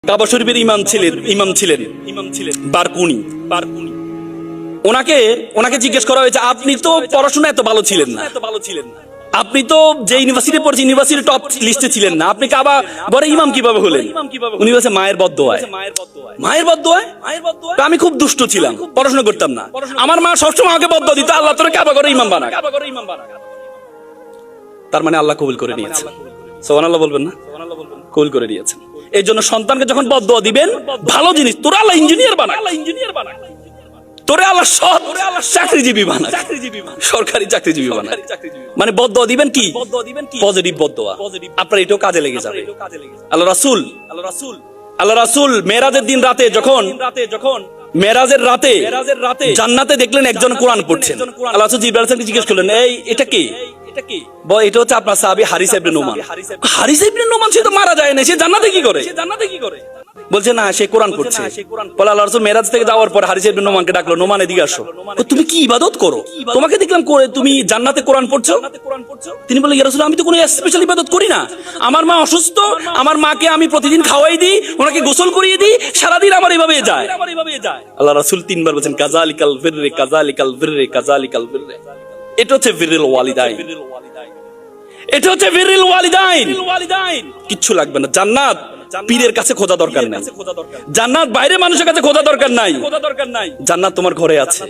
কাবা শরীফের ইমাম ছিলেন বারকুনি। ওনাকে জিজ্ঞেস করা হয়েছে, আপনি তো পড়াশোনা এত ভালো ছিলেন না, আপনি তো যে ইউনিভার্সিটি পড়ছেন ইউনিভার্সিটির টপ লিস্টে ছিলেন না, আপনি কাবা ঘরে ইমাম কিভাবে হলেন? উনি বলছে মায়ের বদদোয়ায়। মায়ের বদদোয়ায়? তো আমি খুব দুষ্ট ছিলাম, পড়াশোনা করতাম না, আমার মা সবসময় আমাকে বদদোয়া দিত, আল্লাহ তোরে কাবা ঘরে ইমাম বানা। তার মানে আল্লাহ কবুল করে নিয়েছেন। সুবহানাল্লাহ বলবেন না? কবুল করে নিয়েছেন। এই জন্য সন্তানকে যখন বদদোয়া দিবেন, ভালো জিনিস, তোরা আল্লাহ ইঞ্জিনিয়ার বানা, তোরে আল্লাহ সৎ চাকরিজীবী বানা, সরকারি চাকরিজীবী বানা। মানে বদদোয়া দিবেন কি? পজিটিভ বদদোয়া। আপনার এটাও কাজে লেগে যাবে। আল্লাহ রাসূল মেরাজের দিন রাতে যখন মেরাজের রাতে জান্নাতে দেখলেন একজন কোরআন পড়ছেন। আল্লাহ রাসূল জিবরাইল আলাইহিস সালামকে জিজ্ঞেস করলেন, এই এটা কে? এটা হচ্ছে আপনার সাহাবী হারিস ইবনে নোমান। হারিস ইবনে নোমান সে তো মারা যায় না, সে জান্নাতে কি করে? বলছে না, সে কোরআন পড়ছে। বলে আল্লাহ রাসূল মেরাজ থেকে যাওয়ার পর হারিস ইবনে নোমানকে ডাকলো, নোমান এদিকে আসো, তুমি কি ইবাদত করো? তোমাকে দেখলাম করে তুমি জান্নাতে কোরআন পড়ছো। তিনি বললেন, ইয়া রাসূল, আমি তো কোনো স্পেশাল ইবাদত করি না, আমার মা অসুস্থ, আমার মাকে আমি প্রতিদিন খাওয়াই দিই, ওনাকে গোসল করিয়ে দিই, সারাদিন আমার এভাবে যায়। আল্লাহ রাসূল তিনবার বলেছেন, কাযালিকাল বিররে কাযালিকাল বিররে কাযালিকাল বিররে। এটা হচ্ছে বিররুল ওয়ালিদাইন, এটা হচ্ছে বিররুল ওয়ালিদাইন। কিচ্ছু লাগবে না। জান্নাত পীরের কাছে খোঁজা দরকার নাই, জান্নাত বাইরে মানুষের কাছে খোঁজা দরকার নাই, জান্নাত তোমার ঘরে আছে।